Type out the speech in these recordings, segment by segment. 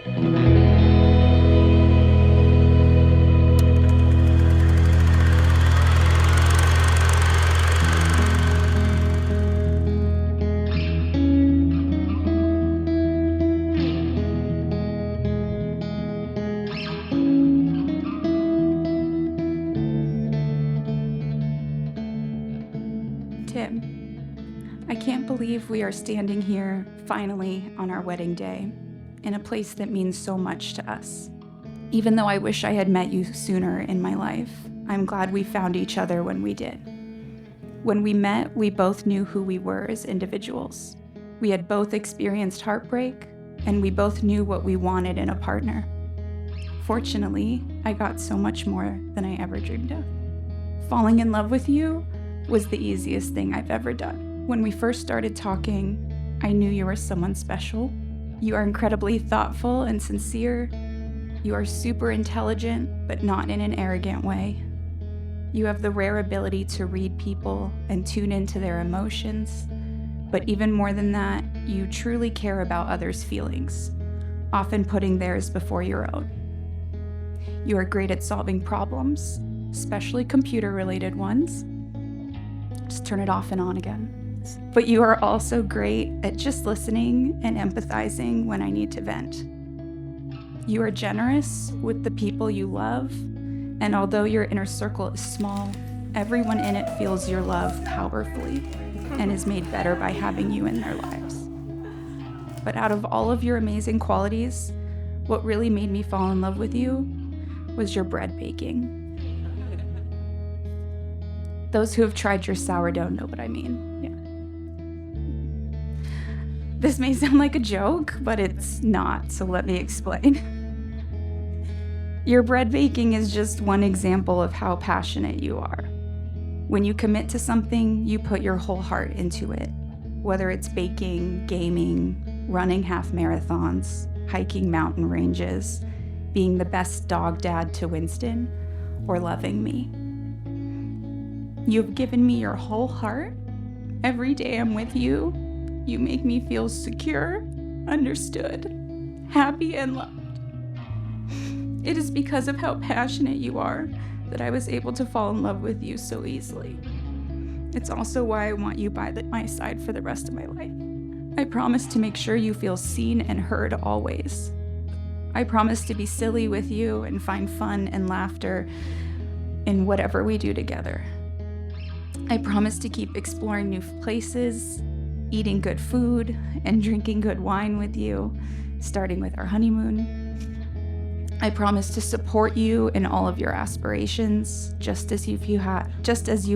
Tim, I can't believe we are standing here finally on our wedding day in a place that means so much to us. Even though I wish I had met you sooner in my life, I'm glad we found each other when we did. When we met, we both knew who we were as individuals. We had both experienced heartbreak, and we both knew what we wanted in a partner. Fortunately, I got so much more than I ever dreamed of. Falling in love with you was the easiest thing I've ever done. When we first started talking, I knew you were someone special. You are incredibly thoughtful and sincere. You are super intelligent, but not in an arrogant way. You have the rare ability to read people and tune into their emotions. But even more than that, you truly care about others' feelings, often putting theirs before your own. You are great at solving problems, especially computer-related ones. Just turn it off and on again. But you are also great at just listening and empathizing when I need to vent. You are generous with the people you love, and although your inner circle is small, everyone in it feels your love powerfully and is made better by having you in their lives. But out of all of your amazing qualities, what really made me fall in love with you was your bread baking. Those who have tried your sourdough know what I mean. Yeah. This may sound like a joke, but it's not, so let me explain. Your bread baking is just one example of how passionate you are. When you commit to something, you put your whole heart into it, whether it's baking, gaming, running half marathons, hiking mountain ranges, being the best dog dad to Winston, or loving me. You've given me your whole heart. Every day I'm with you, you make me feel secure, understood, happy, and loved. It is because of how passionate you are that I was able to fall in love with you so easily. It's also why I want you by my side for the rest of my life. I promise to make sure you feel seen and heard always. I promise to be silly with you and find fun and laughter in whatever we do together. I promise to keep exploring new places, eating good food, and drinking good wine with you, starting with our honeymoon. I promise to support you in all of your aspirations, just as you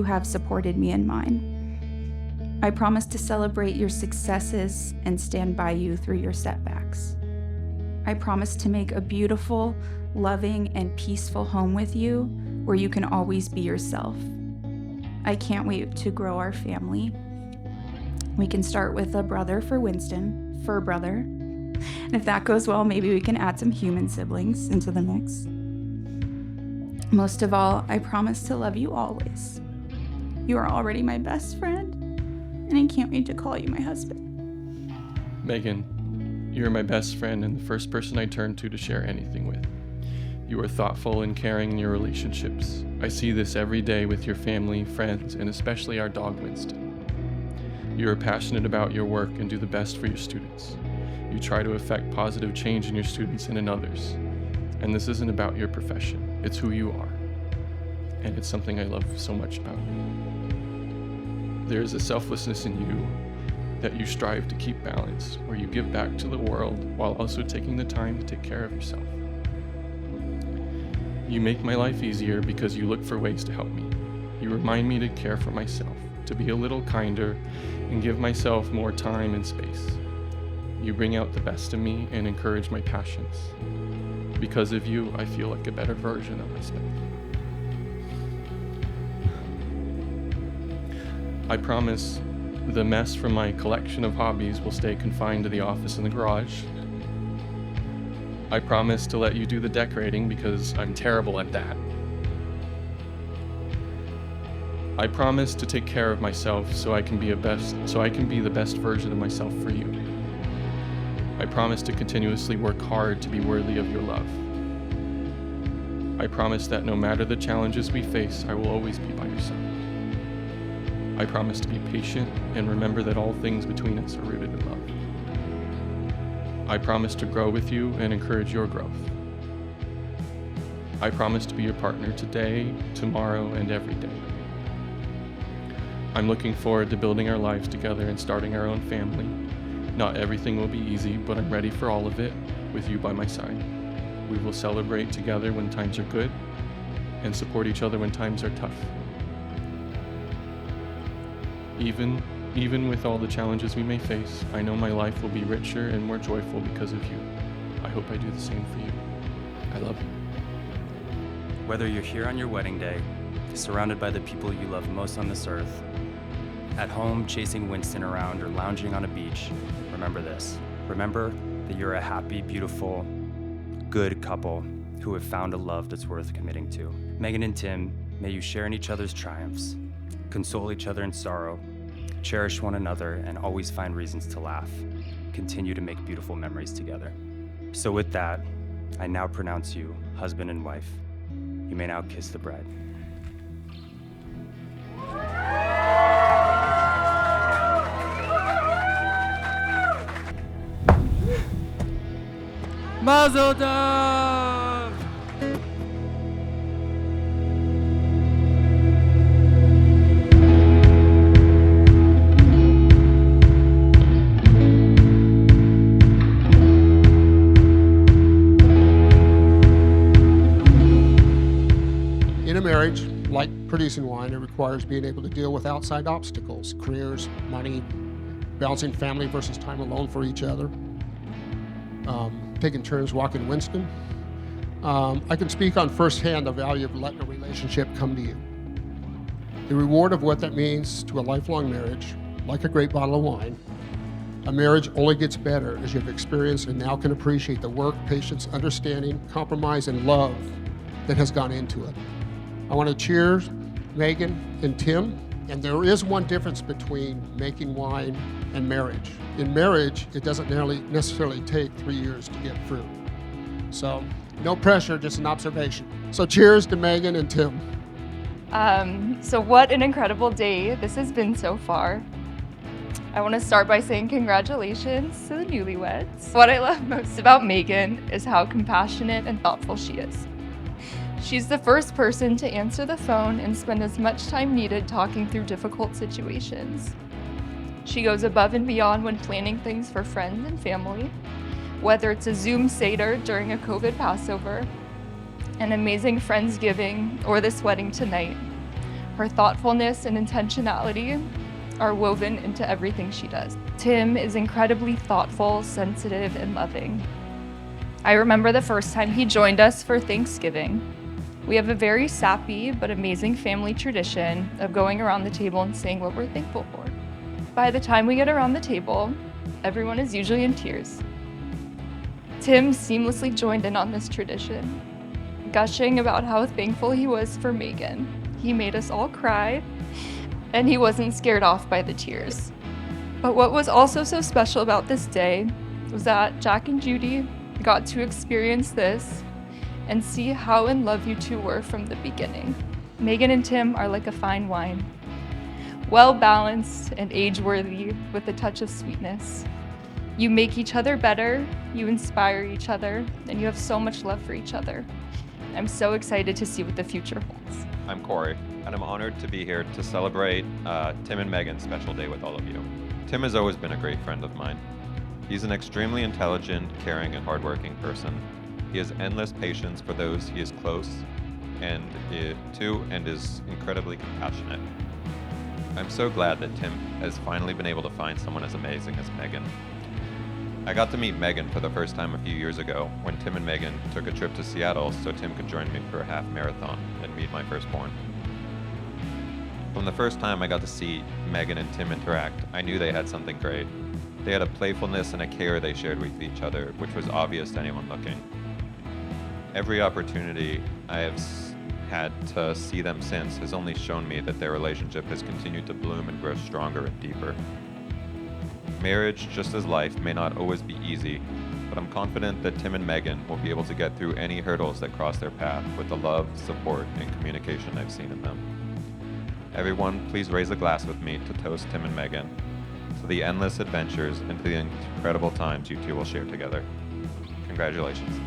have supported me in mine. I promise to celebrate your successes and stand by you through your setbacks. I promise to make a beautiful, loving, and peaceful home with you where you can always be yourself. I can't wait to grow our family. We can start with a brother for Winston, fur brother. And if that goes well, maybe we can add some human siblings into the mix. Most of all, I promise to love you always. You are already my best friend, and I can't wait to call you my husband. Megan, you are my best friend and the first person I turn to share anything with. You are thoughtful and caring in your relationships. I see this every day with your family, friends, and especially our dog, Winston. You are passionate about your work and do the best for your students. You try to affect positive change in your students and in others. And this isn't about your profession, it's who you are. And it's something I love so much about you. There is a selflessness in you that you strive to keep balanced, where you give back to the world while also taking the time to take care of yourself. You make my life easier because you look for ways to help me. You remind me to care for myself, to be a little kinder, and give myself more time and space. You bring out the best in me and encourage my passions. Because of you, I feel like a better version of myself. I promise the mess from my collection of hobbies will stay confined to the office and the garage. I promise to let you do the decorating because I'm terrible at that. I promise to take care of myself so I can be the best version of myself for you. I promise to continuously work hard to be worthy of your love. I promise that no matter the challenges we face, I will always be by your side. I promise to be patient and remember that all things between us are rooted in love. I promise to grow with you and encourage your growth. I promise to be your partner today, tomorrow, and every day. I'm looking forward to building our lives together and starting our own family. Not everything will be easy, but I'm ready for all of it with you by my side. We will celebrate together when times are good and support each other when times are tough. Even with all the challenges we may face, I know my life will be richer and more joyful because of you. I hope I do the same for you. I love you. Whether you're here on your wedding day, surrounded by the people you love most on this earth, at home chasing Winston around or lounging on a beach, remember this. Remember that you're a happy, beautiful, good couple who have found a love that's worth committing to. Megan and Tim, may you share in each other's triumphs, console each other in sorrow, cherish one another, and always find reasons to laugh. Continue to make beautiful memories together. So with that, I now pronounce you husband and wife. You may now kiss the bride. Mazel tov! In a marriage, like producing wine, it requires being able to deal with outside obstacles, careers, money, balancing family versus time alone for each other, taking turns walking Winston. I can speak on firsthand the value of letting a relationship come to you. The reward of what that means to a lifelong marriage, like a great bottle of wine, a marriage only gets better as you've experienced and now can appreciate the work, patience, understanding, compromise, and love that has gone into it. I want to cheers Megan and Tim. And there is one difference between making wine and marriage. In marriage, it doesn't necessarily take 3 years to get fruit. So no pressure, just an observation. So cheers to Megan and Tim. So what an incredible day this has been so far. I want to start by saying congratulations to the newlyweds. What I love most about Megan is how compassionate and thoughtful she is. She's the first person to answer the phone and spend as much time needed talking through difficult situations. She goes above and beyond when planning things for friends and family, whether it's a Zoom Seder during a COVID Passover, an amazing Friendsgiving, or this wedding tonight. Her thoughtfulness and intentionality are woven into everything she does. Tim is incredibly thoughtful, sensitive, and loving. I remember the first time he joined us for Thanksgiving. We have a very sappy but amazing family tradition of going around the table and saying what we're thankful for. By the time we get around the table, everyone is usually in tears. Tim seamlessly joined in on this tradition, gushing about how thankful he was for Megan. He made us all cry, and he wasn't scared off by the tears. But what was also so special about this day was that Jack and Judy got to experience this and see how in love you two were from the beginning. Megan and Tim are like a fine wine, well-balanced and age-worthy with a touch of sweetness. You make each other better, you inspire each other, and you have so much love for each other. I'm so excited to see what the future holds. I'm Corey, and I'm honored to be here to celebrate Tim and Megan's special day with all of you. Tim has always been a great friend of mine. He's an extremely intelligent, caring, and hardworking person. He has endless patience for those he is close to and is incredibly compassionate. I'm so glad that Tim has finally been able to find someone as amazing as Megan. I got to meet Megan for the first time a few years ago when Tim and Megan took a trip to Seattle so Tim could join me for a half marathon and meet my firstborn. From the first time I got to see Megan and Tim interact, I knew they had something great. They had a playfulness and a care they shared with each other, which was obvious to anyone looking. Every opportunity I have had to see them since has only shown me that their relationship has continued to bloom and grow stronger and deeper. Marriage, just as life, may not always be easy, but I'm confident that Tim and Megan will be able to get through any hurdles that cross their path with the love, support, and communication I've seen in them. Everyone, please raise a glass with me to toast Tim and Megan to the endless adventures and to the incredible times you two will share together. Congratulations.